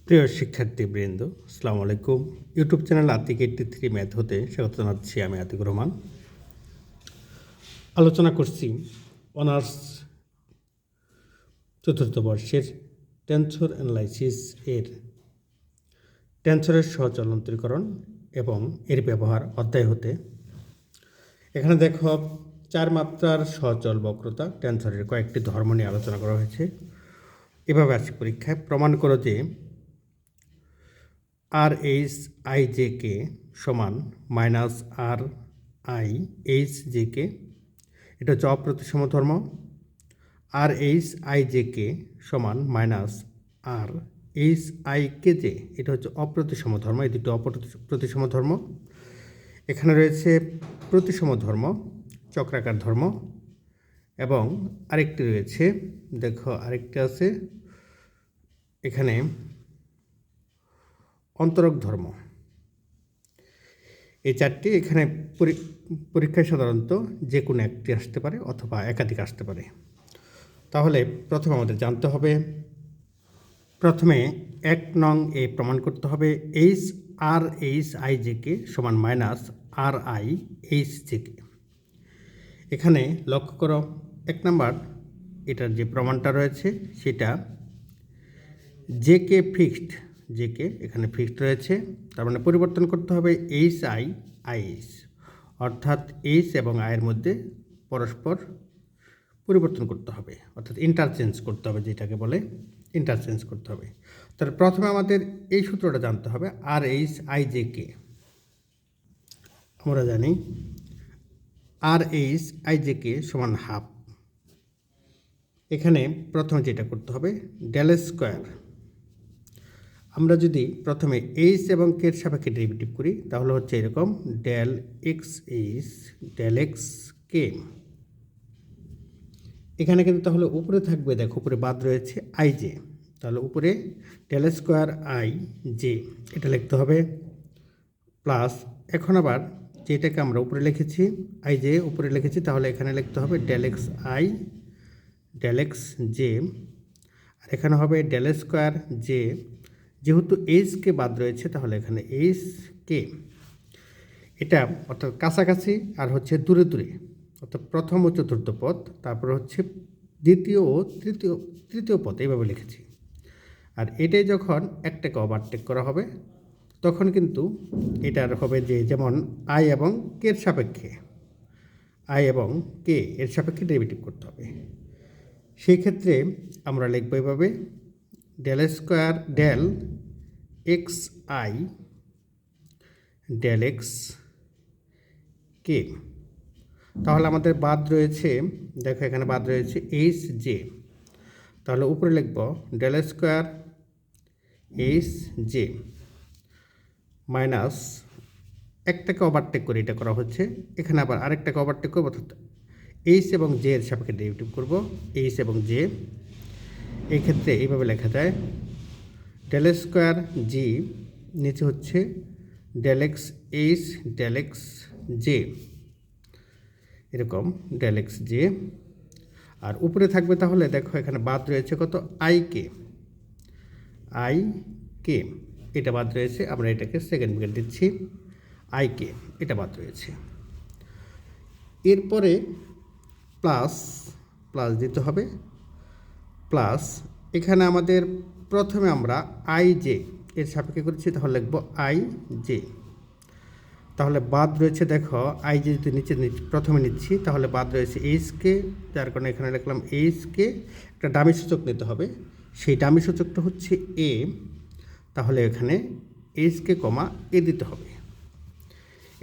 প্রিয় শিক্ষার্থীবৃন্দ, আসসালামু আলাইকুম। ইউটিউব চ্যানেল আতিক 83 ম্যাথ হতে স্বাগত জানাচ্ছি। আমি আতিকুর রহমান। আলোচনা করছি অনার্স চতুর্থ বর্ষের টেনসর অ্যানালাইসিস এর টেনসরের সহচলন্তরীকরণ এবং এর ব্যবহার অধ্যায় হতে। এখানে দেখো 4 মাত্রার সহচল বক্রতা টেনসরের কয়েকটি ধর্ম নিয়ে আলোচনা করা হয়েছে। এভাবে আসছে পরীক্ষায়, প্রমাণ করো যে R H I J K সমান minus R I H J K, এটা হচ্ছে অপ্রতিসম ধর্ম। R H I J K সমান minus R H I K J, এটা হচ্ছে অপ্রতিসম ধর্ম। এই দুটো অপ্রতিসম ধর্ম। এখানে রয়েছে প্রতিসম ধর্ম, চক্রাকার ধর্ম, এবং আরেকটি রয়েছে, দেখো আরেকটি আছে এখানে অন্তরক ধর্ম। এই চারটি এখানে পরীক্ষায় সাধারণত যে কোনো একটি আসতে পারে অথবা একাধিক আসতে পারে। তাহলে প্রথমে আমাদের জানতে হবে, প্রথমে 1 নং এ প্রমাণ করতে হবে H R H I J K সমান minus R I H J K. এখানে লক্ষ্য করো 1 নাম্বার এটার যে প্রমাণটা রয়েছে সেটা J K fixed, J K এখানে ফিক্সড রয়েছে, তার মানে পরিবর্তন করতে হবে এইচ আই আইএস, অর্থাৎ এইচ এবং আয়ের মধ্যে পরস্পর পরিবর্তন করতে হবে, অর্থাৎ ইন্টারচেঞ্জ করতে হবে, যেটাকে বলে ইন্টারচেঞ্জ করতে হবে। তাহলে প্রথমে আমাদের এই সূত্রটা জানতে হবে, R H I J K আমরা জানি আর এইচ আই জে কে সমান হাফ। এখানে প্রথমে যেটা করতে হবে ডেল স্কোয়ার, আমরা যদি প্রথমে এইচ এবং কে এর সাপেক্ষে ডেরিভেটিভ করি তাহলে হচ্ছে এরকম del X H del X K. এখানে কিন্তু তাহলে উপরে থাকবে, দেখো উপরে বাদ রয়েছে আই জে, তাহলে উপরে ডেল স্কোয়ার আই জে এটা লিখতে হবে, প্লাস এখন আবার যেটাকে আমরা উপরে লিখেছি আই জে উপরে লিখেছি, তাহলে এখানে লিখতে হবে del X I del X J, আর এখানে হবে ডেল স্কোয়ার জে, যেহেতু এইচ কে বাদ রয়েছে তাহলে এখানে এইচ কে। এটা অর্থাৎ কাছাকাছি আর হচ্ছে দূরে দূরে, অর্থাৎ প্রথম ও চতুর্থ পদ, তারপর হচ্ছে দ্বিতীয় ও তৃতীয় পদ, এইভাবে লিখেছি। আর এটাই যখন একটাকে ওভারটেক করা হবে তখন কিন্তু এটার হবে যে যেমন আই এবং কে এর সাপেক্ষে, আই এবং কে এর সাপেক্ষে ডেরিভেটিভ করতে হবে। সেই ক্ষেত্রে আমরা লিখব এভাবে del square del X I del X K. তাহলে আমাদের বাদ রয়েছে, দেখো এখানে বাদ রয়েছে এইচ জে, তাহলে উপরে লিখব del square H J minus একটাকে ওভারটেক করে এটা করা হচ্ছে, এখানে আবার আরেকটাকে ওভারটেক করবো, অর্থাৎ এইচ এবং জে এর সাপেক্ষে ডেরিভেটিভ করব এইচ এবং জে। এই ক্ষেত্রে এইভাবে লেখা যায় ডেল স্কোয়ার জি, নিচে হচ্ছে del X H del X J, এরকম ডেল এক্স জে। আর উপরে থাকবে তাহলে দেখো এখানে বাদ রয়েছে কত আই কে, আই কে এটা বাদ রয়েছে, আমরা এটাকে সেকেন্ড ব্র্যাকেট দিচ্ছি আই কে, এটা বাদ রয়েছে। এরপরে প্লাস প্লাস দিতে হবে, প্লাস এখানে আমাদের প্রথমে আমরা আই জে এর সাপেক্ষে করেছি, তাহলে লিখব আই জে, তাহলে বাদ রয়েছে দেখো আই জে যদি নিচে প্রথমে নিচ্ছি তাহলে বাদ রয়েছে এইচ কে, যার কারণে এখানে লিখলাম এইচ কে। একটা ডামি সূচক নিতে হবে, সেই ডামি সূচকটা হচ্ছে এ, তাহলে এখানে এইচ কে কমা এ দিতে হবে,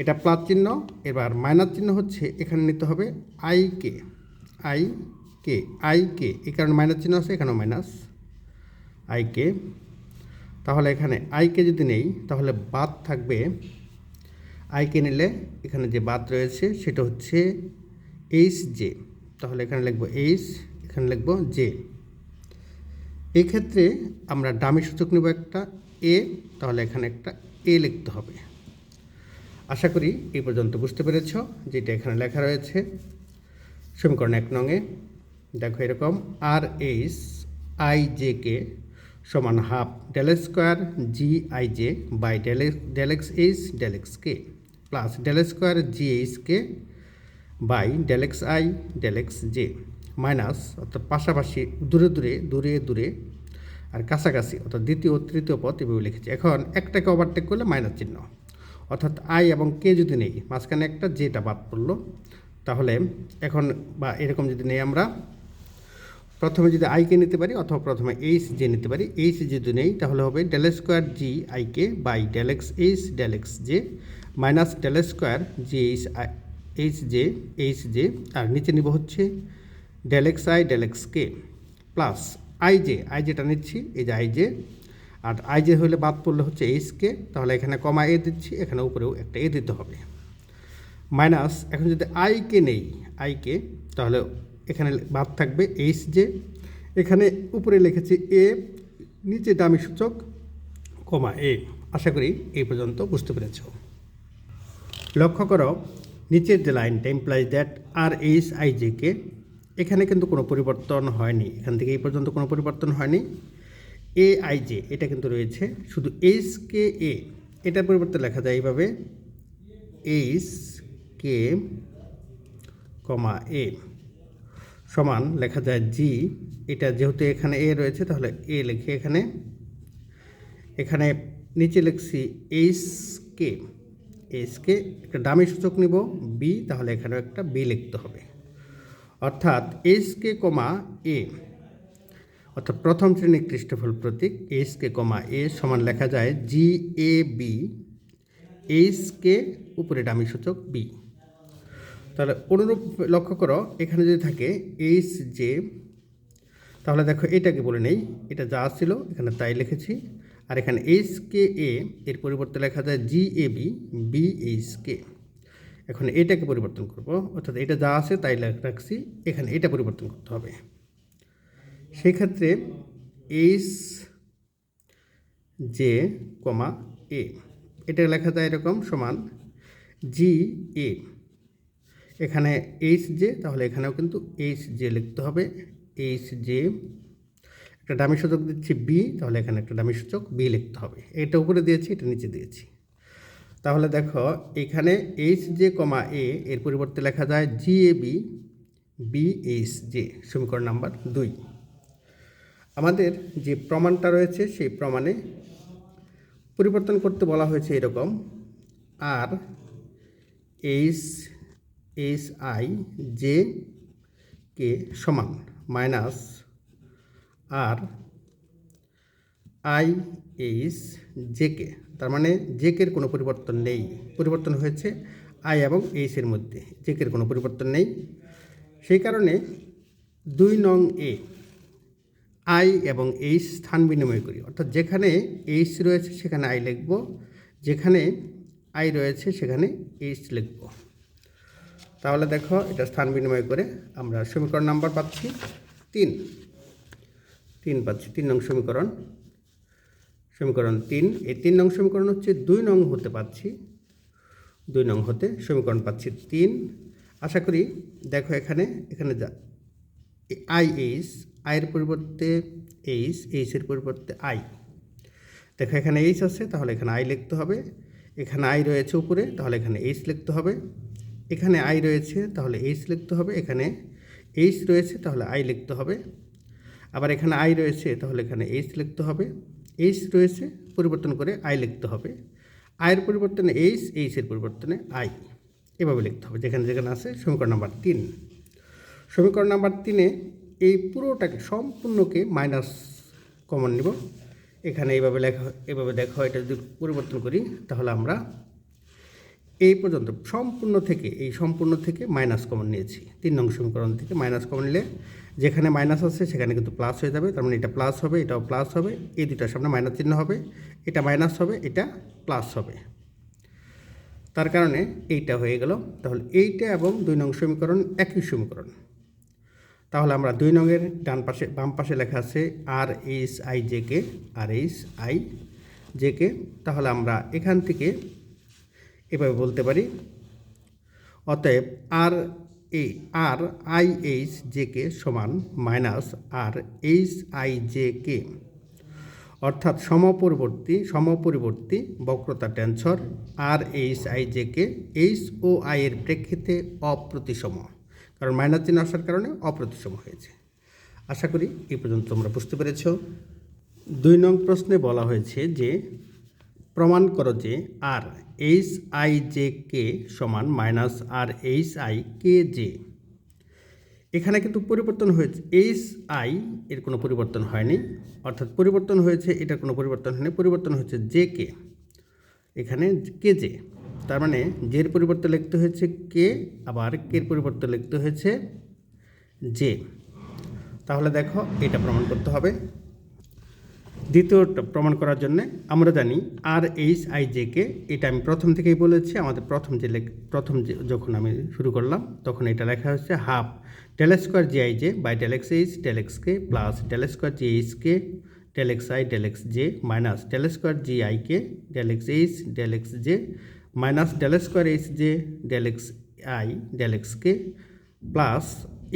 এটা প্লাস চিহ্ন। এবার মাইনাস চিহ্ন হচ্ছে এখানে নিতে হবে I K, I K I K, এই কারণে মাইনাস চিহ্ন আছে, এখানেও মাইনাস আই কে। তাহলে এখানে আই কে যদি নেই তাহলে বাদ থাকবে, আই কে নিলে এখানে যে বাদ রয়েছে সেটা হচ্ছে এইচ জে, তাহলে এখানে লিখব এইচ, এখানে লিখব জে। এই ক্ষেত্রে আমরা ডামি সূচক নেব একটা এ, তাহলে এখানে একটা এ লিখতে হবে। আশা করি এই পর্যন্ত বুঝতে পেরেছ, যেটা এখানে লেখা রয়েছে সমীকরণ 1 নংয়ে। দেখো এরকম R H I J K সমান half del square G I J by del X H del X K plus del square G H K by del X I del X J minus অর্থাৎ পাশাপাশি দূরে আর কাছাকাছি অর্থাৎ দ্বিতীয় ও তৃতীয় পদ এভাবে লিখেছি। এখন একটাকে ওভারটেক করলে মাইনাস চিহ্ন, অর্থাৎ আই এবং কে যদি নেই, মাঝখানে একটা জেটা বাদ পড়লো, তাহলে এখন বা এরকম যদি নেই আমরা প্রথমে যদি আইকে নিতে পারি অথবা প্রথমে এইচ জে নিতে পারি। এইচ যদি নেই তাহলে হবে del square G I K by del X H del X J minus del square G H J আর নিচে নিব হচ্ছে del X I del X K plus I জেটা নিচ্ছি, এই যে আই জে, আর আই জে হলে বাদ পড়লে হচ্ছে এইচ কে, তাহলে এখানে কমা এ দিচ্ছি, এখানে উপরেও একটা এ দিতে হবে মাইনাস। এখন যদি আইকে নেই আইকে, তাহলে এখানে বাদ থাকবে এইচ জে, এখানে উপরে লিখেছি এ, নিচে দামি সূচক কমা এ। আশা করি এই পর্যন্ত বুঝতে পেরেছ। লক্ষ্য করো নিচের যে লাইনটা implies that R H I J K, এখানে কিন্তু কোনো পরিবর্তন হয়নি, এখান থেকে এই পর্যন্ত কোনো পরিবর্তন হয়নি। এ আই জে এটা কিন্তু রয়েছে, শুধু এইচ কে এ, এটার পরিবর্তে লেখা যায় এইভাবে এইচ কে কমা এ সমান লেখা যায় জি, এটা যেহেতু এখানে এ রয়েছে তাহলে এ লিখে এখানে নিচে লিখছি এইচ কে একটা ডামি সূচক নিব বি, তাহলে এখানেও একটা বি লিখতে হবে, অর্থাৎ এইচ কে কমা এ অর্থাৎ প্রথম শ্রেণীর ক্রিস্টোফল প্রতীক এইচ কে কমা এ সমান লেখা যায় জি এ বি, এইচ কে উপরে ডামি সূচক বি। তাহলে অনুরূপ লক্ষ্য করো এখানে যদি থাকে এইচ জে, তাহলে দেখো এটাকে বলে নেই, এটা যা ছিল এখানে তাই লিখেছি, আর এখানে এইচ কে এ এর পরিবর্তে লেখা যায় জি A B B H K. এখন এটাকে পরিবর্তন করব, অর্থাৎ এটা যা আছে তাই রাখছি, এখানে এটা পরিবর্তন করতে হবে। সেই ক্ষেত্রে এইচ জে কমা এ এটা লেখা যায় এরকম সমান জি এ, এখানে এইচ জে, তাহলে এখানেও কিন্তু এইচ জে লিখতে হবে, এইচ জে একটা ডামি সূচক দিচ্ছি বি, তাহলে এখানে একটা ডামি সূচক বি লিখতে হবে। এটা উপরে দিয়েছি, এটা নিচে দিয়েছি। তাহলে দেখো এখানে এইচ জে কমা এ এর পরিবর্তে লেখা যায় জি A B B H J, সমীকরণ নাম্বার 2। আমাদের যে প্রমাণটা রয়েছে সেই প্রমাণে পরিবর্তন করতে বলা হয়েছে এরকম R H I J K সমান minus R I H J K, তার মানে জে কের কোনো পরিবর্তন নেই, পরিবর্তন হয়েছে আই এবং এইচের মধ্যে, জে কের কোনো পরিবর্তন নেই। সেই কারণে 2 নং এ আই এবং এইচ স্থান বিনিময় করি, অর্থাৎ যেখানে এইচ রয়েছে সেখানে আই লিখব, যেখানে আই রয়েছে সেখানে এইচ লিখব। তাহলে দেখো এটা স্থান বিনিময় করে আমরা সমীকরণ নাম্বার পাচ্ছি 3 পাচ্ছি, 3 নং সমীকরণ 3। এই 3 নং সমীকরণ হচ্ছে 2 নং হতে পাচ্ছি, 2 নং হতে সমীকরণ পাচ্ছি 3। আশা করি দেখো এখানে যা আই এইচ, আইয়ের পরিবর্তে এইচের পরিবর্তে আই, দেখো এখানে এইচ আছে তাহলে এখানে আই লিখতে হবে, এখানে আই রয়েছে উপরে তাহলে এখানে এইচ লিখতে হবে, এখানে আই রয়েছে তাহলে এইচ লিখতে হবে, এখানে এইচ রয়েছে তাহলে আই লিখতে হবে, আবার এখানে আই রয়েছে তাহলে এখানে এইচ লিখতে হবে, এইচ রয়েছে পরিবর্তন করে আই লিখতে হবে, আয়ের পরিবর্তনে এইচের পরিবর্তনে আই, এভাবে লিখতে হবে যেখানে আছে। সমীকরণ নাম্বার 3। সমীকরণ নাম্বার 3-এ এই পুরোটাকে সম্পূর্ণকে মাইনাস কমন নিব, এখানে এভাবে দেখো এটা যদি পরিবর্তন করি তাহলে আমরা এই পর্যন্ত সম্পূর্ণ থেকে মাইনাস কমন নিয়েছি। 3 নং সমীকরণ থেকে মাইনাস কমন নিলে যেখানে মাইনাস আছে সেখানে কিন্তু প্লাস হয়ে যাবে, তার মানে এটা প্লাস হবে, এটাও প্লাস হবে, এই দুটার সামনে মাইনাস চিহ্ন হবে, এটা মাইনাস হবে, এটা প্লাস হবে, তার কারণে এইটা হয়ে গেল। তাহলে এইটা এবং 2 নং সমীকরণ একই সমীকরণ। তাহলে আমরা 2 নংয়ের বাম পাশে লেখা আছে R H I J K, তাহলে আমরা এখান থেকে এভাবে বলতে পারি অতএব R I H J K সমান minus R H I J K, অর্থাৎ সমপরিবর্তী বক্রতা tensor R H I J K H ও আই এর প্রেক্ষিতে অপ্রতিসম, কারণ মাইনাস চিহ্ন আসার কারণে অপ্রতিসম হয়েছে। আশা করি এই পর্যন্ত তোমরা বুঝতে পেরেছ। 2 নং প্রশ্নে বলা হয়েছে যে প্রমাণ করো যে R H I J K সমান minus R H I K J. এখানে কিন্তু পরিবর্তন হয়েছে, এইচ আই এর কোনো পরিবর্তন হয়নি, অর্থাৎ পরিবর্তন হয়েছে এটার কোনো পরিবর্তন হয়নি, পরিবর্তন হয়েছে জে কে, এখানে কে জে। তার মানে জের পরিবর্তে লিখতে হয়েছে কে, আবার কের পরিবর্তে লিখতে হয়েছে জে। তাহলে দেখো এটা প্রমাণ করতে হবে। দ্বিতীয়টা প্রমাণ করার জন্য আমরা জানি আর এইচ আই জে কে, এটা আমি প্রথম থেকেই বলেছি, আমাদের প্রথম যে যখন আমি শুরু করলাম তখন এটা লেখা হচ্ছে half del square G I J by del X H del X K plus del square G H K del X I del X J minus del square G I K del X H del X J minus del square H J del X I del X K plus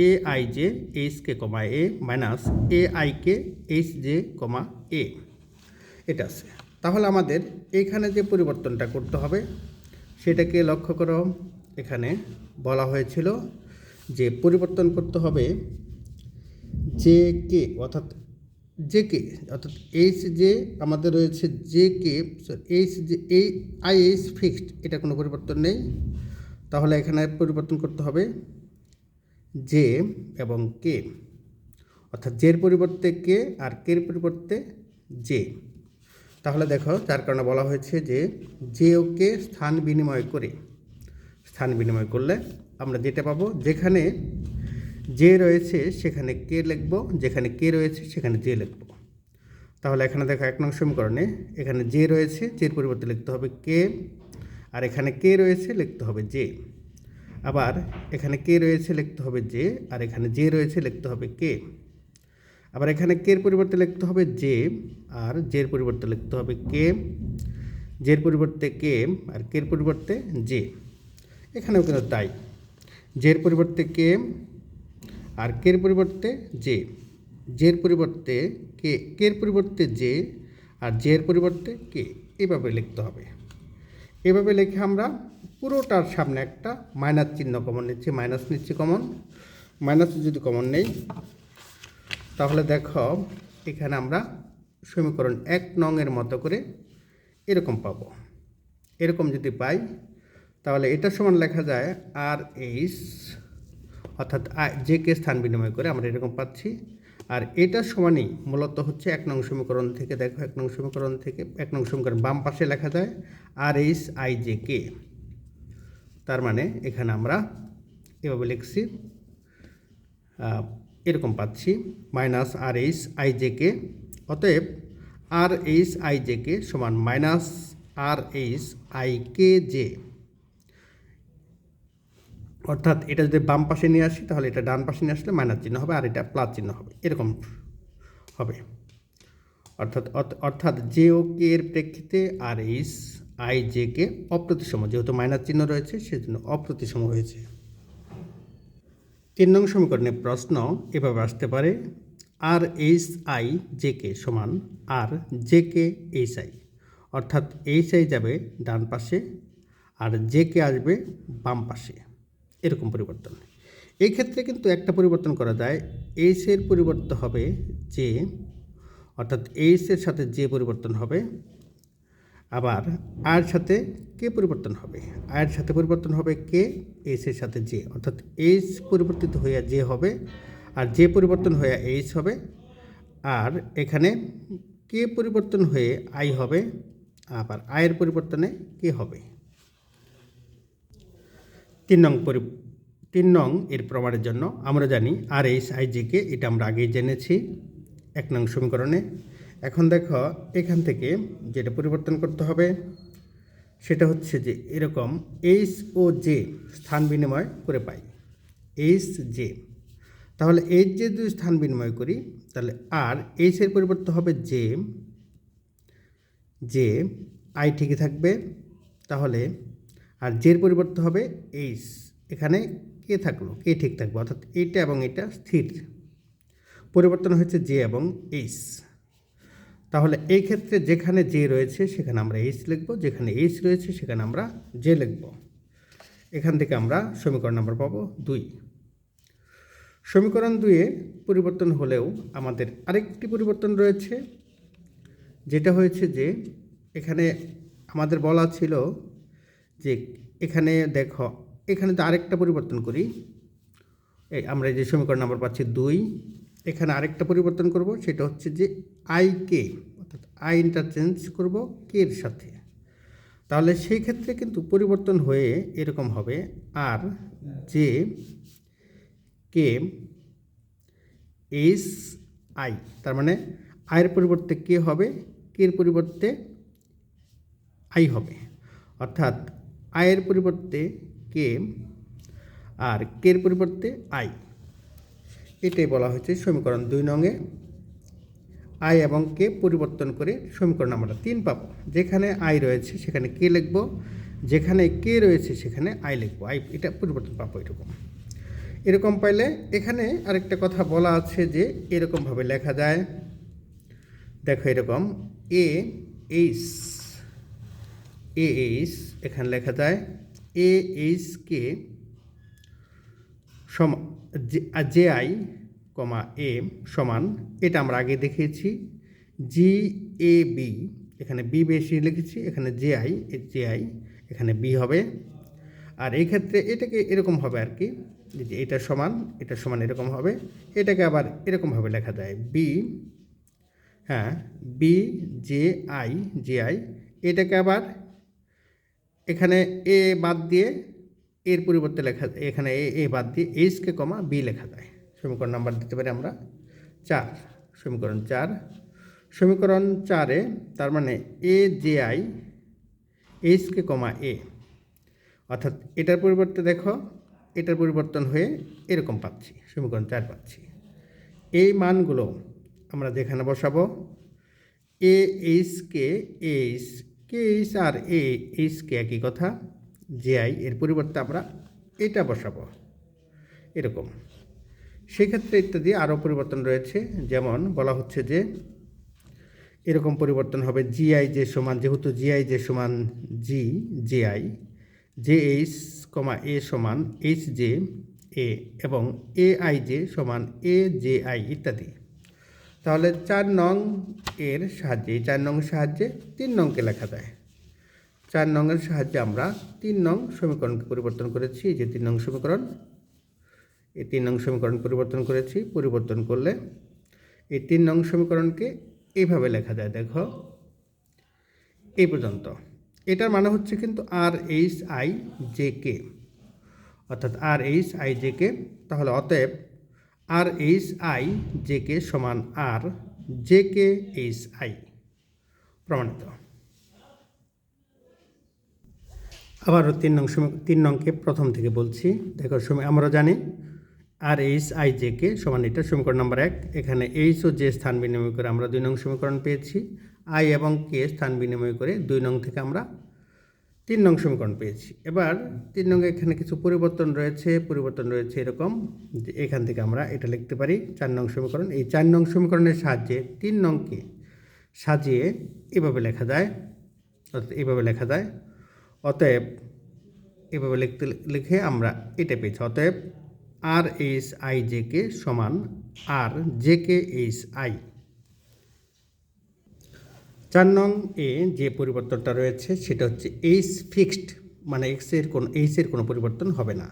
A I J H K comma A minus A I K H J comma A. এটা আছে। তাহলে আমাদের এইখানে যে পরিবর্তনটা করতে হবে সেটাকে লক্ষ্য করো। এখানে বলা হয়েছিল যে পরিবর্তন করতে হবে জে কে, অর্থাৎ জে কে, অর্থাৎ এইচ যে আমাদের রয়েছে জে কে, এইচ যে এই আই এইচ ফিক্সড, এটা কোনো পরিবর্তন নেই। তাহলে এখানে পরিবর্তন করতে হবে জে এবং কে, অর্থাৎ জের পরিবর্তে কে আর কের পরিবর্তে জে। তাহলে দেখো যার কারণে বলা হয়েছে যে জে ও কে স্থান বিনিময় করলে আমরা যেটা পাবো, যেখানে জে রয়েছে সেখানে কে লিখব, যেখানে কে রয়েছে সেখানে জে লিখব। তাহলে এখানে দেখো 1 নং সমীকরণে এখানে জে রয়েছে, জের পরিবর্তে লিখতে হবে কে, আর এখানে কে রয়েছে লিখতে হবে জে। আবার এখানে কে রয়েছে লিখতে হবে জে, আর এখানে জে রয়েছে লিখতে হবে কে। আবার এখানে কের পরিবর্তে লিখতে হবে জে, আর জের পরিবর্তে লিখতে হবে কে, জের পরিবর্তে কে আর কের পরিবর্তে জে। এখানেও কিন্তু তাই, জের পরিবর্তে কে আর কের পরিবর্তে জে, জের পরিবর্তে কে, কের পরিবর্তে জে আর জের পরিবর্তে কে, এভাবে লিখতে হবে। এভাবে লিখে আমরা পুরোটার সামনে একটা মাইনাস চিহ্ন কমন নিচ্ছি, মাইনাস নিচ্ছি কমন। মাইনাস যদি কমন নেই তাহলে দেখো এখানে আমরা সমীকরণ 1 নং এর মতো করে এরকম পাব। এরকম যদি পাই তাহলে এটা সমান লেখা যায় আর এইচ, অর্থাৎ জে কে স্থান বিনিময় করে আমরা এরকম পাচ্ছি। আর এটা সমানই মূলত হচ্ছে 1 নং সমীকরণ থেকে, দেখো 1 নং সমীকরণ থেকে 1 নং সমীকরণ বাম পাশে লেখা যায় R H I J K. তার মানে এখানে আমরা এভাবে লিখছি, এরকম পাচ্ছি minus R H I J K. অতএব R H I J K সমান minus R H I K J. অর্থাৎ এটা যদি বাম পাশে নিয়ে আসি তাহলে এটা ডান পাশে নিয়ে আসলে মাইনাস চিহ্ন হবে, আর এটা প্লাস চিহ্ন হবে, এরকম হবে। অর্থাৎ জে ও কে এর প্রেক্ষিতে আর এইচ আই জে কে অপ্রতিসম, যেহেতু মাইনাস চিহ্ন রয়েছে সেজন্য অপ্রতিসম হয়েছে। 3 নং সমীকরণের প্রশ্ন এভাবে আসতে পারে আর এইচ আই জে কে সমান আর জে কে এইচ আই, অর্থাৎ এইচ আই যাবে ডান পাশে আর জে কে আসবে বাম পাশে, এরকম পরিবর্তন। এই ক্ষেত্রে কিন্তু একটা পরিবর্তন করা যায়, এইচ এর পরিবর্তন হবে জে, অর্থাৎ এইচ এর সাথে জে পরিবর্তন হবে, আবার আয়ের সাথে কে পরিবর্তন হবে, আয়ের সাথে পরিবর্তন হবে কে, এইচ এর সাথে জে, অর্থাৎ এইচ পরিবর্তিত হইয়া জে হবে আর জে পরিবর্তন হয়ে এইচ হবে, আর এখানে কে পরিবর্তন হয়ে আই হবে, আবার আয়ের পরিবর্তনে কে হবে। 3 নং এর প্রমাণের জন্য আমরা জানি আর এইচ আই জে কে, এটা আমরা আগেই জেনেছি 1 নং সমীকরণে। এখন দেখো এখান থেকে যেটা পরিবর্তন করতে হবে সেটা হচ্ছে যে এরকম এইচ ও জে স্থান বিনিময় করে পাই, এইচ জে। তাহলে এইচ জে যদি স্থান বিনিময় করি তাহলে আর এইচ এর পরিবর্তে হবে জে, জে আই ঠিকই থাকবে, তাহলে আর জের পরিবর্তে হবে এইচ, এখানে কে থাকলো, কে ঠিক থাকবে, অর্থাৎ এইটা এবং এটা স্থির, পরিবর্তন হচ্ছে জে এবং এইচ। তাহলে এই ক্ষেত্রে যেখানে জে রয়েছে সেখানে আমরা এইচ লিখব, যেখানে এইচ রয়েছে সেখানে আমরা জে লিখব। এখান থেকে আমরা সমীকরণ নাম্বার পাবো 2। সমীকরণ 2-এ পরিবর্তন হলেও আমাদের আরেকটি পরিবর্তন রয়েছে, যেটা হয়েছে যে এখানে আমাদের বলা ছিল যে এখানে দেখো, এখানে তো আরেকটা পরিবর্তন করি। আমরা যে সমীকরণ নাম্বার পাচ্ছি 2, এখানে আরেকটা পরিবর্তন করব, সেটা হচ্ছে যে আই কে, অর্থাৎ আই ইন্টারচেঞ্জ করব কে এর সাথে। তাহলে সেই ক্ষেত্রে কিন্তু পরিবর্তন হয়ে এরকম হবে আর যে কে এইচ আই, তার মানে আয়ের পরিবর্তে কে হবে, কের পরিবর্তে আই হবে, অর্থাৎ আয়ের পরিবর্তে কে আর কের পরিবর্তে আই। এটাই বলা হয়েছে সমীকরণ 2 নংয়ে আই এবং কে পরিবর্তন করে সমীকরণ আমরা 3 পাবো। যেখানে আই রয়েছে সেখানে কে লিখব, যেখানে কে রয়েছে সেখানে আই লিখব, আই এটা পরিবর্তন পাবো। এরকম পাইলে এখানে আরেকটা কথা বলা আছে যে এরকমভাবে লেখা যায়। দেখো এরকম এ এইচ এখানে লেখা যায় এ এইচ কে সমান জে আই কমা এ সমান, এটা আমরা আগে দেখিয়েছি জি এ বি, এখানে বি বেশি লিখেছি, এখানে জে আই এখানে বি হবে। আর এই ক্ষেত্রে এটাকে এরকম হবে আর কি, যে এটা সমান এরকম হবে। এটাকে আবার এরকমভাবে লেখা যায় বি, হ্যাঁ বি জে আই, এটাকে আবার এখানে এ বাদ দিয়ে এর পরিবর্তে লেখা, এখানে এ বাদ দিয়ে এইচকে কমা বি লেখা যায়। সমীকরণ নাম্বার দিতে পারি আমরা 4, সমীকরণ 4। সমীকরণ 4-এ তার মানে এ জে আই এইচকে কমা এ, অর্থাৎ এটার পরিবর্তে দেখো এটার পরিবর্তন হয়ে এরকম পাচ্ছি, সমীকরণ 4 পাচ্ছি। এই মানগুলো আমরা যেখানে বসাবো A H K H, K H আর এ এইচ কে একই কথা, জে আই এর পরিবর্তে আমরা এটা বসাবো এরকম। সেক্ষেত্রে ইত্যাদি আরও পরিবর্তন রয়েছে, যেমন বলা হচ্ছে যে এরকম পরিবর্তন হবে জিআই যে সমান, যেহেতু জিআই যে সমান G J I, J H comma A সমান এইচ জে এ, এবং এ আই জে সমান এ জে আই ইত্যাদি। তাহলে 4 নং এর সাহায্যে, 4 নং সাহায্যে 3 নংকে লেখা যায়। 4 নংয়ের সাহায্যে আমরা 3 নং সমীকরণকে পরিবর্তন করেছি। এই যে 3 নং সমীকরণ, এই 3 নং সমীকরণ পরিবর্তন করেছি। পরিবর্তন করলে এই 3 নং সমীকরণকে এইভাবে লেখা যায়, দেখো এই পর্যন্ত। এটার মানে হচ্ছে কিন্তু আর এইচ আই জে কে, অর্থাৎ আর এইচ আই জে কে। তাহলে অতএব R H I J K সমান আর জে কে এইচ আই, প্রমাণিত। আবারও 3 নংকে প্রথম থেকে বলছি। দেখো আমরা জানি আর এইচ আই জে কে সমান, এটা সমীকরণ নাম্বার 1। এখানে এইচ ও জে স্থান বিনিময় করে আমরা 2 নং সমীকরণ পেয়েছি। আই এবং কে স্থান বিনিময় করে 2 নং থেকে আমরা 3 নং সমীকরণ পেয়েছি। এবার 3 নং এখানে কিছু পরিবর্তন রয়েছে এরকম, যে এখান থেকে আমরা এটা লিখতে পারি 4 নং সমীকরণ। এই 4 নং সমীকরণের সাহায্যে 3 নংকে সাজিয়ে এভাবে লেখা যায়, অতএব এভাবে লিখে আমরা এটা পেয়েছি। অতএব R H I J K সমান আর জে কে এইচ আই। 4 নং এ যে পরিবর্তনটা রয়েছে সেটা হচ্ছে এইচ ফিক্সড, মানে এইচের কোনো পরিবর্তন হবে না,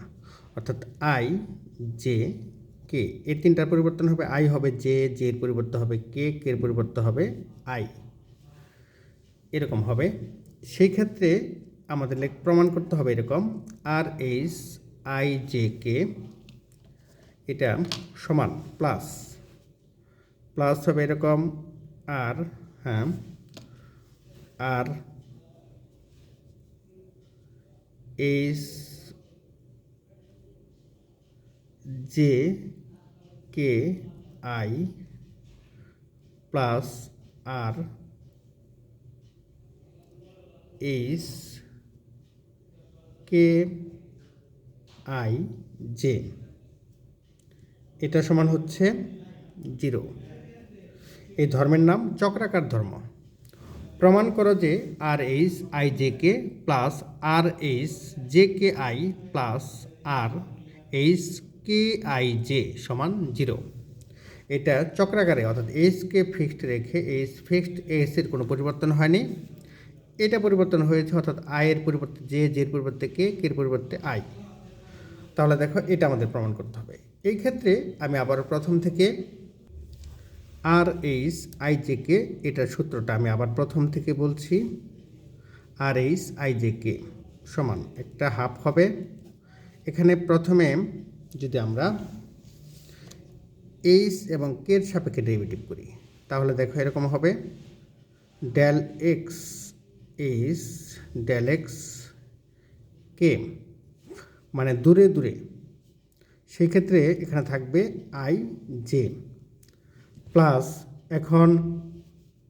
অর্থাৎ আই জে কে এই 3টার পরিবর্তন হবে। আই হবে জে, এর পরিবর্তন হবে কে, এর পরিবর্তন হবে আই, এরকম হবে। সেই ক্ষেত্রে আমাদের প্রমাণ করতে হবে এরকম R H I J K এটা সমান প্লাস হবে এরকম আর, হ্যাঁ R H J K I plus R H K I J, এটা সমান হচ্ছে 0। এই ধর্মের নাম চক্রাকার ধর্ম। প্রমাণ করো যে R H I J K plus R H J K I plus R H K I J সমান 0। এটা চক্রাকারে, অর্থাৎ এইচকে ফিক্সড রেখে এইচ ফিক্সড এইচের কোনো পরিবর্তন হয়নি, এটা পরিবর্তন হয়েছে, অর্থাৎ আয়ের পরিবর্তে জে, জের পরিবর্তে কে, কের পরিবর্তে আই। তাহলে দেখো এটা আমাদের প্রমাণ করতে হবে। এই ক্ষেত্রে আমি আবার প্রথম থেকে আর এইচ আই জে কে, এটার সূত্রটা আমি আবার প্রথম থেকে বলছি। আর এইচ আই জে কে সমান একটা হাফ হবে। এখানে প্রথমে যদি আমরা এইচ এবং কের সাপেক্ষে ডেরিভেটিভ করি তাহলে দেখো এরকম হবে del X H del X K, মানে দূরে দূরে, সেই ক্ষেত্রে এখানে থাকবে আই জে প্লাস, এখন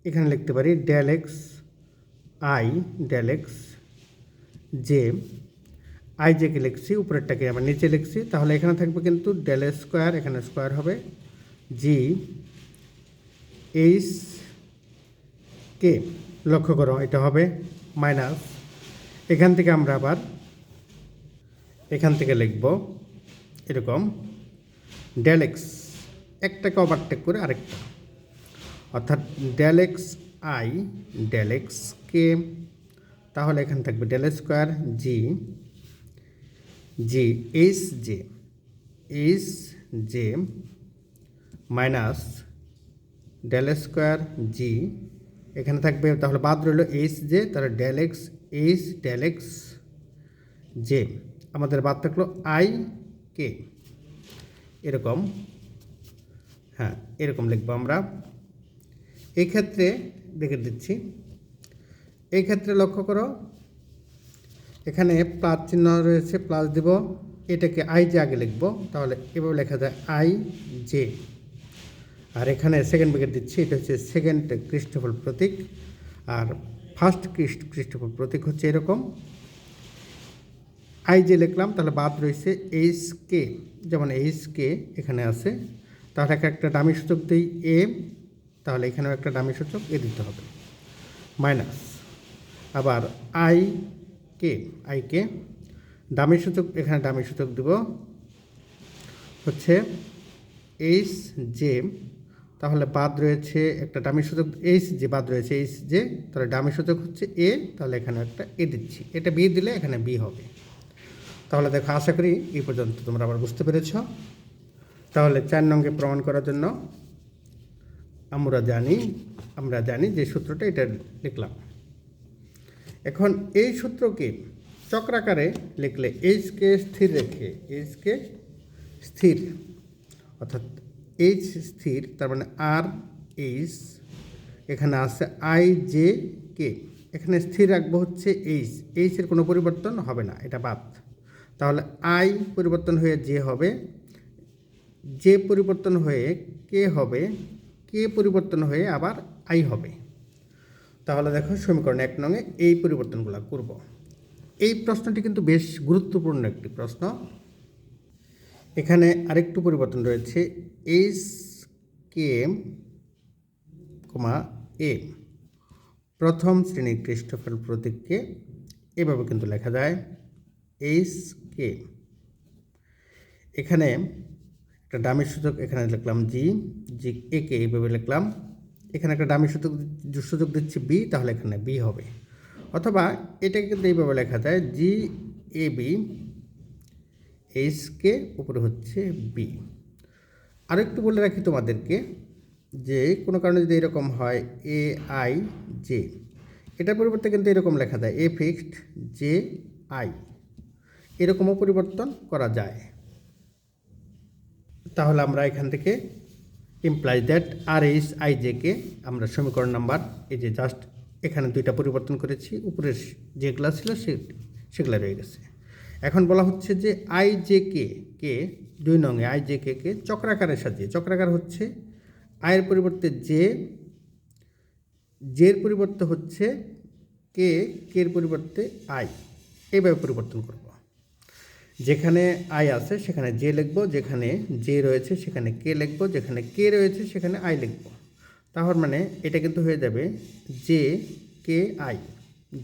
এখানে লিখতে পারি del X I del X J, I জেকে লিখছি, উপরেরটাকে আমরা নিচে লিখছি, তাহলে এখানে থাকবে কিন্তু ডেল স্কোয়ার, এখানে স্কোয়ার হবে জি এইচ কে। লক্ষ্য করো এটা হবে মাইনাস, এখান থেকে আমরা আবার এখান থেকে লিখব এরকম ডেল এক্স, একটাকে ওভারটেক করে আরেকটা, অর্থাৎ del X I del X K, তাহলে এখানে থাকবে del square G G H J minus del square G, এখানে থাকবে তাহলে বাদ রইল এইচ জে, তাহলে del X H del X J, আমাদের বাদ থাকলো আই কে, এরকম, হ্যাঁ এরকম লিখবো আমরা। এই ক্ষেত্রে দেখে দিচ্ছি, এই ক্ষেত্রে লক্ষ্য করো এখানে প্লাস চিহ্ন রয়েছে, প্লাস দিব, এটাকে আই জে আগে লিখবো, তাহলে এভাবে লেখা যায় আই জে, আর এখানে সেকেন্ড ব্র্যাকেট দিচ্ছি, এটা হচ্ছে সেকেন্ড খ্রিস্টফল প্রতীক, আর ফার্স্ট খ্রিস্টফল প্রতীক হচ্ছে এরকম, আই জে লিখলাম, তাহলে বাদ রয়েছে এইচ কে, যেমন এইচ কে এখানে আছে, তাহলে একটা ডামি সূচক দিই এ, তাহলে এখানেও একটা ডামি সূচক এ দিতে হবে, মাইনাস আবার আই কে ডামি সূচক, এখানে ডামি সূচক দিব হচ্ছে এইচ জে, তাহলে বাদ রয়েছে একটা ডামি সূচক এইচ জে, বাদ রয়েছে এইচ জে, তাহলে ডামি সূচক হচ্ছে এ, তাহলে এখানে একটা এ দিচ্ছি, এটা বি দিলে এখানে বি হবে। তাহলে দেখো আশা করি এই পর্যন্ত তোমরা আবার বুঝতে পেরেছ। তাহলে 4 নঙ্গে প্রমাণ করার জন্য আমরা জানি যে সূত্রটা এটা লিখলাম। এখন এই সূত্রকে চক্রাকারে লিখলে এইচকে স্থির রেখে, এইচকে স্থির অর্থাৎ এইচ স্থির, তার মানে আর এইচ, এখানে আছে আই জে কে, এখানে স্থির রাখবো হচ্ছে এইচের কোনো পরিবর্তন হবে না, এটা বাদ, তাহলে আই পরিবর্তন হয়ে জে হবে, জে পরিবর্তন হয়ে কে হবে, কে পরিবর্তন হয়ে আবার আই হবে। তাহলে দেখো সমীকরণ 1 নঙে এই পরিবর্তনগুলো করব। এই প্রশ্নটি কিন্তু বেশ গুরুত্বপূর্ণ একটি প্রশ্ন। এখানে আরেকটু পরিবর্তন রয়েছে, এইচ কে এ, প্রথম শ্রেণীর খ্রিস্টফল প্রতীককে এভাবে কিন্তু লেখা যায় এইচ কে, এখানে একটা ডামি সূচক এখানে লিখলাম জি একে এইভাবে লিখলাম, এখানে একটা ডামি সূচক দিচ্ছি বি, তাহলে এখানে বি হবে, অথবা এটাকে কিন্তু এইভাবে লেখা যায় জি এ বি এইচ কে উপরে হচ্ছে বি। আরও একটু বলে রাখি তোমাদেরকে, যে কোনো কারণে যদি এরকম হয় এ আই জে, এটার পরিবর্তে কিন্তু এরকম লেখা যায় এ ফিক্সড জে আই, এরকমও পরিবর্তন করা যায়। তাহলে আমরা এখান থেকে imply that R H I J K আমরা সমীকরণ নাম্বার, এই যে জাস্ট এখানে 2টা পরিবর্তন করেছি, উপরের যেগুলো ছিল সেগুলো রয়ে গেছে। এখন বলা হচ্ছে যে আই জে কে 2 নঙে আই জে কে চক্রাকারে সাজিয়ে, চক্রাকার হচ্ছে আয়ের পরিবর্তে জের পরিবর্তে হচ্ছে কের পরিবর্তে আই, এইভাবে পরিবর্তন করব। যেখানে আই আছে সেখানে জে লিখব, যেখানে জে রয়েছে সেখানে কে লিখব, যেখানে কে রয়েছে সেখানে আই লিখব। তাহলে মানে এটা কিন্তু হয়ে যাবে J K I,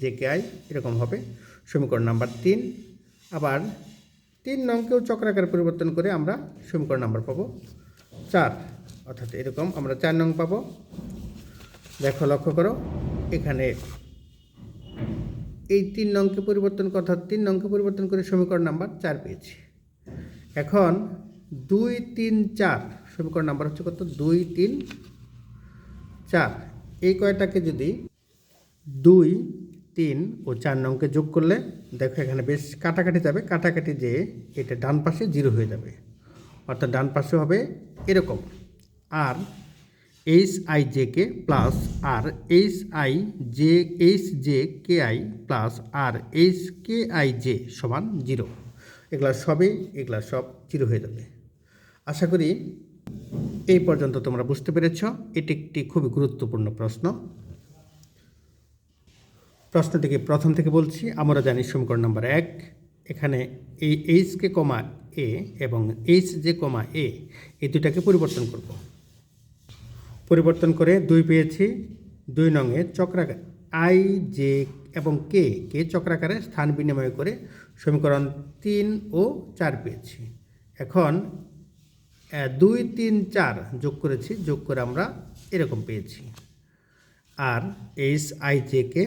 J K I এরকম হবে সমীকরণ নাম্বার 3। আবার 3 নংকেও চক্রাকারে পরিবর্তন করে আমরা সমীকরণ নাম্বার পাবো 4, অর্থাৎ এরকম আমরা 4 নং পাবো। দেখো লক্ষ্য করো এখানে এই 3 নংকে পরিবর্তন করে, অর্থাৎ 3 নংকে পরিবর্তন করে সমীকরণ নাম্বার 4 পেয়েছি। এখন 2, 3, 4 সমীকরণ নাম্বার হচ্ছে কত? 2, 3, 4। এই কয়টাকে যদি 2, 3 ও 4 নংকে যোগ করলে দেখো এখানে বেশ কাটাকাটি যাবে, কাটাকাটি যে এটা ডান পাশে 0 হয়ে যাবে, অর্থাৎ ডান পাশে হবে এরকম R H I J K plus R H J K I plus R H K I J সমান 0। এগুলা সব 0 হয়ে যাবে। আশা করি এই পর্যন্ত তোমরা বুঝতে পেরেছ। এটি একটি খুবই গুরুত্বপূর্ণ প্রশ্ন। প্রশ্নটিকে প্রথম থেকে বলছি। আমরা জানি সমীকরণ নাম্বার 1, এখানে এই এইচ কে কমা এ এবং এইচ জে কমা এ এই দুটাকে পরিবর্তন করব। পরিবর্তন করে 2 পেয়েছি। 2 নংয়ে চক্রাকার আই জে এবং কে চক্রাকারে স্থান বিনিময় করে সমীকরণ 3 ও 4 পেয়েছি। এখন 2, 3, 4 যোগ করেছি, যোগ করে আমরা এরকম পেয়েছি R H I J K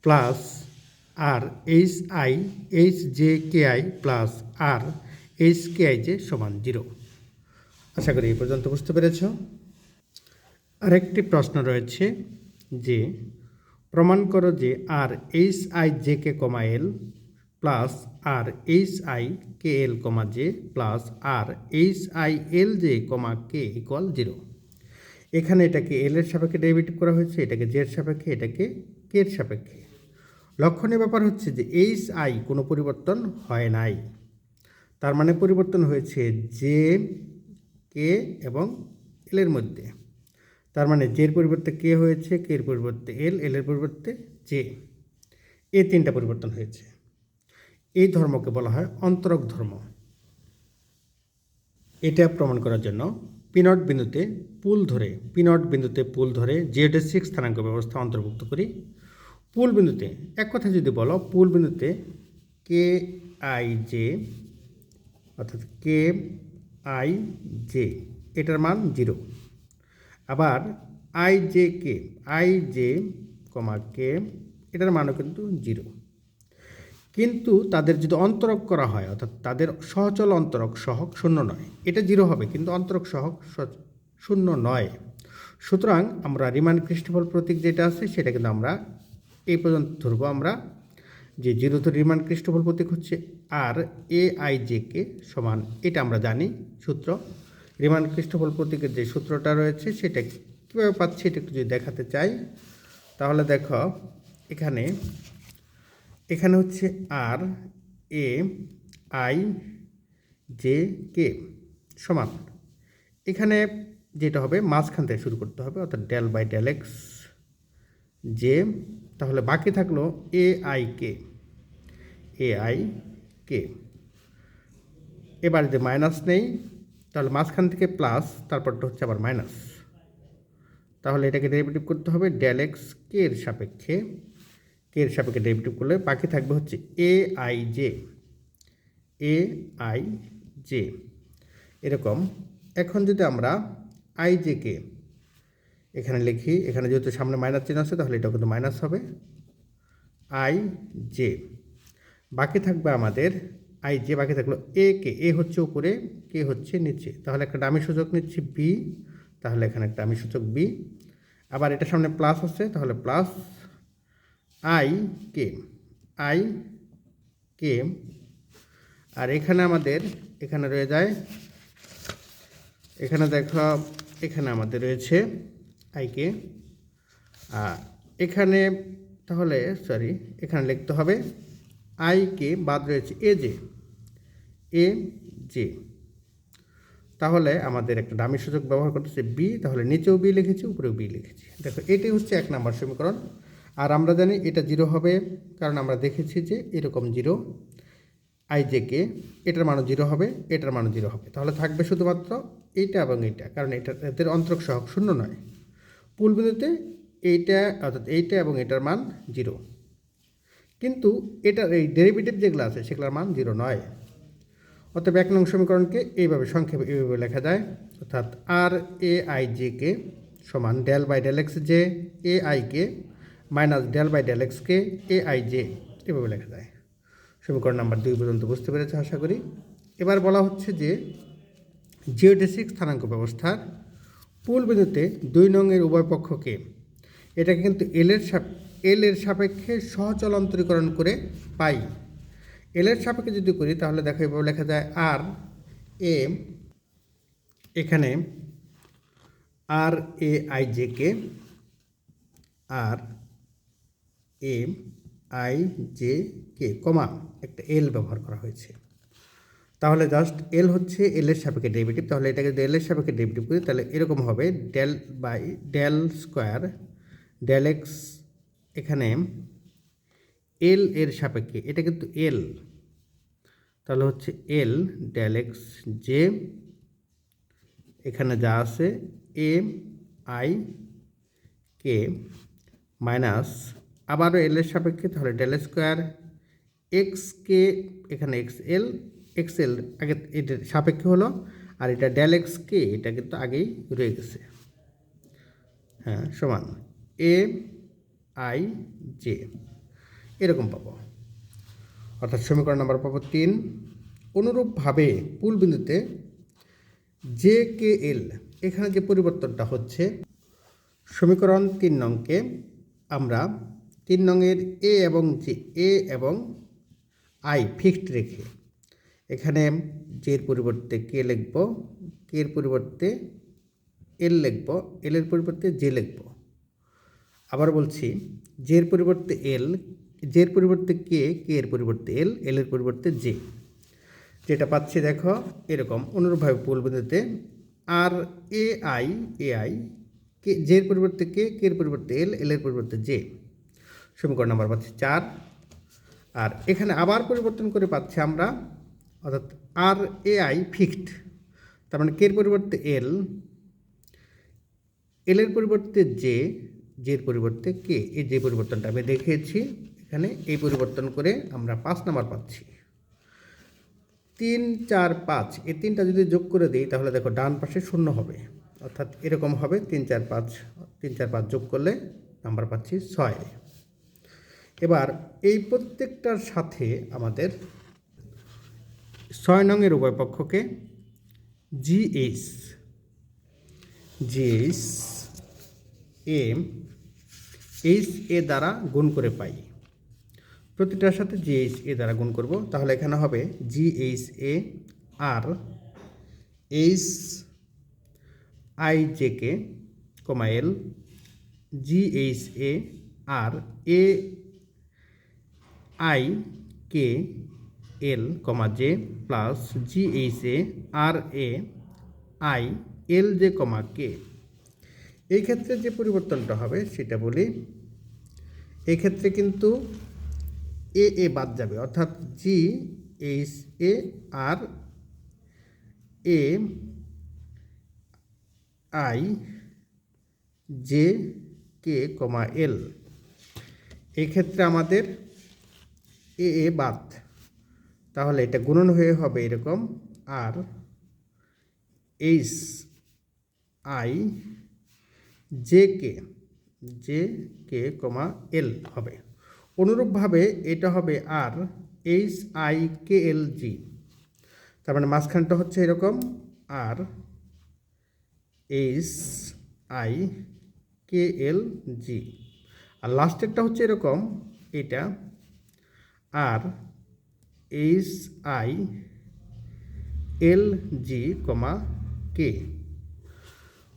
plus R H J K I plus R H K I J সমান 0। আশা করি এই পর্যন্ত বুঝতে পেরেছ। আরেকটি প্রশ্ন রয়েছে যে প্রমাণ করো যে R H I J K comma L plus R H I K L comma J plus R H I L J comma K equal 0। এখানে এটাকে এল এর সাপেক্ষে ডেরিভেটিভ করা হয়েছে, এটাকে জে এর সাপেক্ষে, এটাকে কে এর সাপেক্ষে। লক্ষণীয় ব্যাপার হচ্ছে যে এইচ আই কোনো পরিবর্তন হয় নাই, তার মানে পরিবর্তন হয়েছে জে কে এবং এল এর মধ্যে। তার মানে জের পরিবর্তে কে হয়েছে, কে এর পরিবর্তে এল, এল এর পরিবর্তে জে, এই 3টা পরিবর্তন হয়েছে। এই ধর্মকে বলা হয় অন্তরক ধর্ম। এটা প্রমাণ করার জন্য পিনট বিন্দুতে পুল ধরে জিওডেসিক স্থানাঙ্ক ব্যবস্থা অন্তর্ভুক্ত করি। পুল বিন্দুতে এক কথা যদি বলো, পুল বিন্দুতে কে আই জে অর্থাৎ কে আই জে এটার মান 0। আবার আই জে কমা কে এটার মানও কিন্তু 0। কিন্তু তাদের যদি অন্তরক করা হয়, অর্থাৎ তাদের সহচল অন্তরক সহগ 0 নয়, এটা 0 হবে কিন্তু অন্তরক সহগ 0 নয়। সুতরাং আমরা রিমান ক্রিস্টোফল প্রতীক যেটা আছে সেটা কিন্তু আমরা এই পর্যন্ত ধরবো আমরা যে 0 রিমান ক্রিস্টোফল প্রতীক হচ্ছে আর এ আই জে কে সমান, এটা আমরা জানি সূত্র। রিমান ক্রিস্টোফল প্রতীকের যে সূত্রটা রয়েছে সেটা কীভাবে পাচ্ছি এটা একটু যদি দেখাতে চাই, তাহলে দেখো এখানে হচ্ছে আর এ আই জে কে সমান, এখানে যেটা হবে মাঝখান থেকে শুরু করতে হবে, অর্থাৎ del by del X J. তাহলে বাকি থাকলো এ আই কে। এবার যদি মাইনাস নেই তাহলে মাঝখান থেকে প্লাস, তারপরটা হচ্ছে আবার মাইনাস। তাহলে এটাকে ডেরিভেটিভ করতে হবে ডেল এক্স কে এর সাপেক্ষে ডেরিভেটিভ করলে বাকি থাকবে হচ্ছে এ আই জে এরকম। এখন যদি আমরা আই জে কে এখানে লিখি, এখানে যেহেতু সামনে মাইনাস চিহ্ন আছে তাহলে এটাও কিন্তু মাইনাস হবে আই জে। বাকি থাকবে আমাদের আই জে, বাকি থাকলো এ হচ্ছে উপরে, কে হচ্ছে নিচে। তাহলে একটা ডামি সূচক নিচ্ছি বি, তাহলে এখানে একটা ডামি সূচক বি। আবার এটা সামনে প্লাস আছে তাহলে প্লাস আই কে। আর এখানে আমাদের এখানে রয়ে যায়, এখানে দেখো এখানে আমাদের রয়েছে আই কে। এখানে তাহলে এখানে লিখতে হবে আই কে বাদ রয়েছে এ জে। তাহলে আমাদের একটা ডামি সূচক ব্যবহার করতেছে বি, তাহলে নিচেও বি লিখেছি উপরেও বি লিখেছি। দেখো এটাই হচ্ছে 1 নম্বর সমীকরণ। আর আমরা জানি এটা 0 হবে, কারণ আমরা দেখেছি যে এরকম 0 আই জে কে, এটার মানও 0 হবে, এটার মানও 0 হবে। তাহলে থাকবে শুধুমাত্র এইটা এবং এইটা, কারণ এদের অন্তরক সহগ 0 নয়। পুল বিন্দুতে এইটা অর্থাৎ এইটা এবং এটার মান 0, কিন্তু এটার এই ডেরিভেটিভ যেগুলো আছে সেগুলোর মান 0 নয়। অতএব 1 নং সমীকরণকে এইভাবে সংক্ষেপে এইভাবে লেখা যায়, অর্থাৎ আর এ আই জে কে সমান del by del X J A I K minus del by del X K A I J, এভাবে লেখা যায়। সমীকরণ নাম্বার 2 পর্যন্ত বুঝতে পেরেছে আশা করি। এবার বলা হচ্ছে যে জিওডেসিক স্থানাঙ্ক ব্যবস্থার পুল বিন্দুতে 2 নংয়ের উভয় পক্ষকে, এটাকে কিন্তু এল এর সাপেক্ষে সহচলান্তরীকরণ করে পাই। এল এর সাপেক্ষে যদি করি তাহলে দেখো এভাবে লেখা যায় আর এ, এখানে R A I J K R A I J K comma একটা এল ব্যবহার করা হয়েছে। তাহলে জাস্ট এল হচ্ছে এল এর সাপেক্ষে ডেরিভেটিভ, তাহলে এটাকে যদি এল এর সাপেক্ষে ডেরিভেটিভ করি তাহলে এরকম হবে del by del square del X, এখানে এল এর সাপেক্ষে এটা কিন্তু এল, তাহলে হচ্ছে এল ডেল এক্স জে, এখানে যা আছে এ আই কে মাইনাস আবারও এল এর সাপেক্ষে, তাহলে ডেল স্কোয়ার এক্স কে, এখানে এক্স এল আগে এটার সাপেক্ষে হলো, আর এটা ডেল এক্স কে এটা কিন্তু আগেই রয়ে গেছে, হ্যাঁ, সমান এ আই জে, এরকম পাবো। অর্থাৎ সমীকরণ নাম্বার পাবো 3। অনুরূপভাবে পুল বিন্দুতে জে কে এল, এখানে যে পরিবর্তনটা হচ্ছে সমীকরণ 3 নংকে আমরা 3 নংয়ের এ এবং জে, এ এবং আই ফিক্সড রেখে এখানে জের পরিবর্তে কে লিখব, কে এর পরিবর্তে এল লিখব, এল এর পরিবর্তে জে লিখব। আবার বলছি, জের পরিবর্তে এল, জের পরিবর্তে কে, কে এর পরিবর্তে এল, এল এর পরিবর্তে জে, যেটা পাচ্ছি দেখো এরকম। অনুরূপভাবে পুল বিন্দুতে আর এ আই কে, জের পরিবর্তে কে, কে এর পরিবর্তে এল, এল এর পরিবর্তে জে, সমীকরণ নাম্বার পাচ্ছি 4। আর এখানে আবার পরিবর্তন করে পাচ্ছি আমরা, অর্থাৎ আর এ আই ফিক্সড, তার মানে কে এর পরিবর্তে এল, এল এর পরিবর্তে জে, জের পরিবর্তে কে, এই যে পরিবর্তনটা আমি দেখিয়েছি এখানে, এই পরিবর্তন করে আমরা 5 নাম্বার পাচ্ছি। 3, 4, 5 এই তিনটা যদি যোগ করে দিই তাহলে দেখো ডান পাশে 0 হবে, অর্থাৎ এরকম হবে 3, 4, 5 যোগ করলে নাম্বার পাচ্ছি 6। এবার এই প্রত্যেকটার সাথে আমাদের 6 নংয়ের উভয় পক্ষকে জিএইচ এইচ এ দ্বারা গুণ করে পাই। প্রতিটার সাথে জিএইচ এ দ্বারা গুণ করব, তাহলে এখানে হবে G H A R H I J K comma L, G H A R A I K L comma J plus G H A R A I L J comma K. এই ক্ষেত্রে যে পরিবর্তনটা হবে সেটা বলি, এই ক্ষেত্রে কিন্তু এ বাদ যাবে, অর্থাৎ G H A R A I J K comma L, এই ক্ষেত্রে আমাদের এ বাদ, তাহলে এটা গুণন হয়ে হবে এরকম R H I J K comma এল হবে। অনুরূপভাবে এটা হবে আর এইচ আই কে এল জি, তার মানে মাঝখানটা হচ্ছে এরকম আর এইচ আই কে এল জি, আর লাস্টেরটা হচ্ছে এরকম, এটা আর এইচ আই এল জি কমা কে,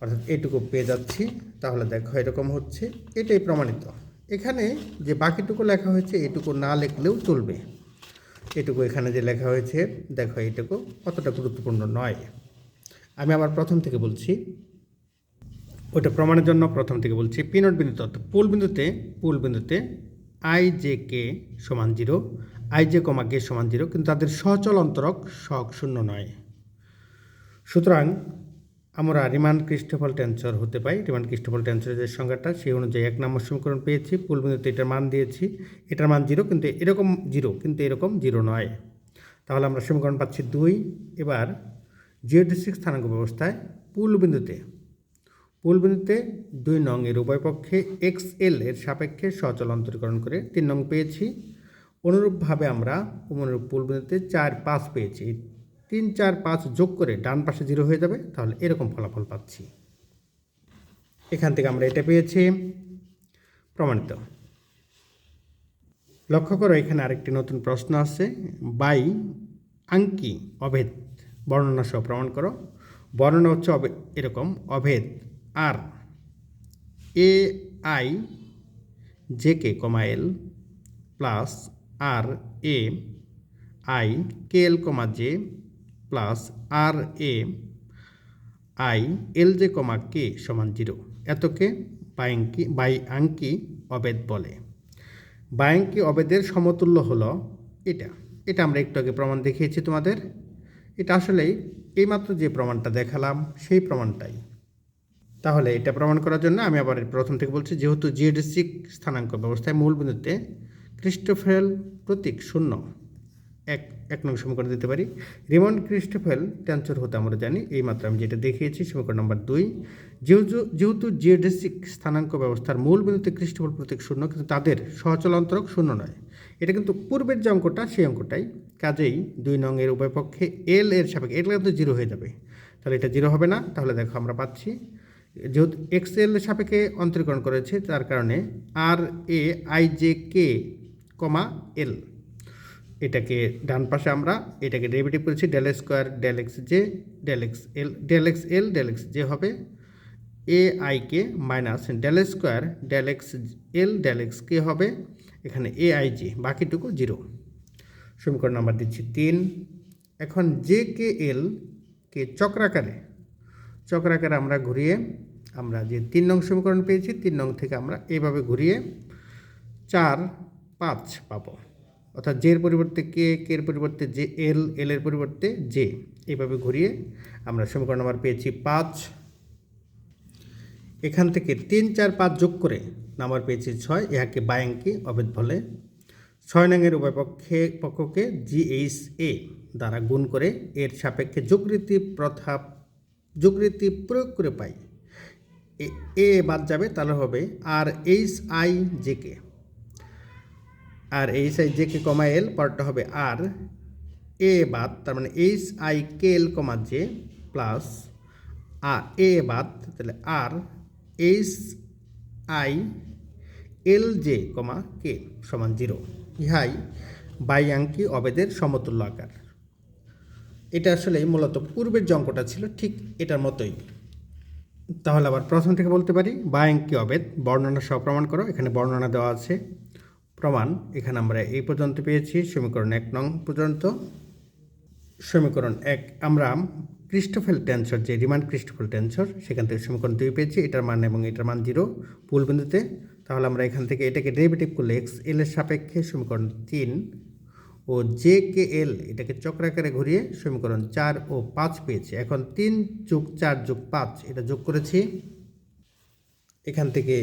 অর্থাৎ এটুকু পেয়ে যাচ্ছি। তাহলে দেখো এরকম হচ্ছে, এটাই প্রমাণিত। এখানে যে বাকিটুকু লেখা হয়েছে এটুকু না লিখলেও চলবে, এটুকু এখানে যে লেখা হয়েছে দেখো এটুকু অতটা গুরুত্বপূর্ণ নয়। আমি আবার প্রথম থেকে বলছি, ওটা প্রমাণের জন্য প্রথম থেকে বলছি। পি নট বিন্দুতে অর্থাৎ পুল বিন্দুতে আই জে কে সমান 0, আই জে কমা কে সমান 0, কিন্তু তাদের সচল অন্তরক সহগ 0 নয়। সুতরাং আমরা রিমান ক্রিস্টোফল টেনসর হতে পাই। রিমান ক্রিস্টোফল টেনসরের যে সংজ্ঞাটা সেই অনুযায়ী 1 নম্বর সমীকরণ পেয়েছি। পুল বিন্দুতে এটার মান দিয়েছি, এটার মান 0, কিন্তু এরকম 0, কিন্তু এরকম 0 নয়। তাহলে আমরা সমীকরণ পাচ্ছি 2। এবার জিওডেসিক স্থানাঙ্ক ব্যবস্থায় পুল বিন্দুতে 2 নং এর উভয় পক্ষে XL এর সাপেক্ষে সচল অন্তরীকরণ করে 3 নং পেয়েছি। অনুরূপভাবে আমরা পুল বিন্দুতে 4, 5 পেয়েছি। 3, 4, 5 যোগ করে ডান পাশে 0 হয়ে যাবে, তাহলে এরকম ফলাফল পাচ্ছি। এখান থেকে আমরা এটা পেয়েছি, প্রমাণিত। লক্ষ্য করো, এখানে আরেকটি নতুন প্রশ্ন আছে। বাই আঙ্কি অভেদ বর্ণনা সহ প্রমাণ করো। বর্ণনা হচ্ছে এরকম: অভেদ R A I J K comma L plus R A I K L comma J plus R A I L J comma K সমান 0, এতকে বাই আঙ্কি অভেদ বলে। বায়াঙ্কি অভেদের সমতুল্য হলো এটা আমরা একটু আগে প্রমাণ দেখিয়েছি তোমাদের। এটা আসলেই এইমাত্র যে প্রমাণটা দেখালাম সেই প্রমাণটাই। তাহলে এটা প্রমাণ করার জন্য আমি আবার প্রথম থেকে বলছি, যেহেতু জিওডেসিক স্থানাঙ্ক ব্যবস্থায় মূল বিন্দুতে ক্রিস্টোফেল প্রতীক 0 এক নং সমীকরণ দিতে পারি। রিমান ক্রিস্টোফেল টেনসর হতে আমরা জানি, এইমাত্র আমি যেটা দেখিয়েছি সমীকরণ নম্বর 2। যেহেতু জিওডেসিক স্থানাঙ্ক ব্যবস্থার মূল বিন্দুতে ক্রিস্টোফেল প্রতীক 0, কিন্তু তাদের সহচল অন্তরক 0 নয়। এটা কিন্তু পূর্বের যে অঙ্কটা সেই অঙ্কটাই। কাজেই 2 নং এর উভয় পক্ষে এল এর সাপেক্ষে এটা কিন্তু 0 হয়ে যাবে, তাহলে এটা 0 হবে না। তাহলে দেখো আমরা পাচ্ছি, যেহেতু XL এর সাপেক্ষে অন্তরীকরণ করেছে, তার কারণে আর A I J K comma এল, এটাকে ডান পাশে আমরা এটাকে ডেরিভেটিভ করেছি del square del X J del X L del X J হবে A I K minus del square del X L del X K হবে এখানে এ আই জে, বাকিটুকু 0। সমীকরণ নাম্বার দিচ্ছি 3। এখন জে কে এল কে চক্রাকারে আমরা ঘুরিয়ে আমরা যে 3 নং সমীকরণ পেয়েছি, 3 নং থেকে আমরা এইভাবে ঘুরিয়ে 4, 5 পাবো। অর্থাৎ জের পরিবর্তে কে, কের পরিবর্তে জে এল, এর পরিবর্তে জে, এইভাবে ঘুরিয়ে আমরা সমীকরণ নাম্বার পেয়েছি 5। এখান থেকে 3, 4, 5 যোগ করে নাম্বার পেয়েছি 6। ইহাকে বায়াঙ্কি অভেদ বলে। 6 নংয়ের উভয় পক্ষকে GHA দ্বারা গুণ করে এর সাপেক্ষে যোগরীতি প্রয়োগ করে পাই। এ বাদ যাবে, তাহলে হবে R H I J K, R H I J K comma L, পরটা হবে আর এ বাদ, তার মানে H I K L comma J plus R A বাদ, তাহলে R H I L J comma K সমান 0। ইহাই বায়াঙ্কি অভেদের সমতুল্য আকার। এটা আসলে মূলত পূর্বের যে অঙ্কটা ছিল ঠিক এটার মতোই। তাহলে আবার প্রথম থেকে বলতে পারি, বায়াঙ্কি অভেদ বর্ণনা সহ প্রমাণ করো। এখানে বর্ণনা দেওয়া আছে, প্রমাণ এখানে আমরা এই পর্যন্ত পেয়েছি, সমীকরণ 1 নং পর্যন্ত। সমীকরণ 1 আমরা ক্রিস্টোফেল টেনসর, যে রিমান ক্রিস্টোফেল টেনসর, সেখান থেকে সমীকরণ 2 পেয়েছি, এটার মান এবং এটার মান 0 পুল বিন্দুতে। তাহলে আমরা এখান থেকে এটাকে ডেরিভেটিভ করলে এক্স এল এর সাপেক্ষে সমীকরণ 3 ও জে কে এল এটাকে চক্রাকারে ঘুরিয়ে সমীকরণ 4 ও 5 পেয়েছি। এখন 3 + 4 + 5 এটা যোগ করেছি, এখান থেকে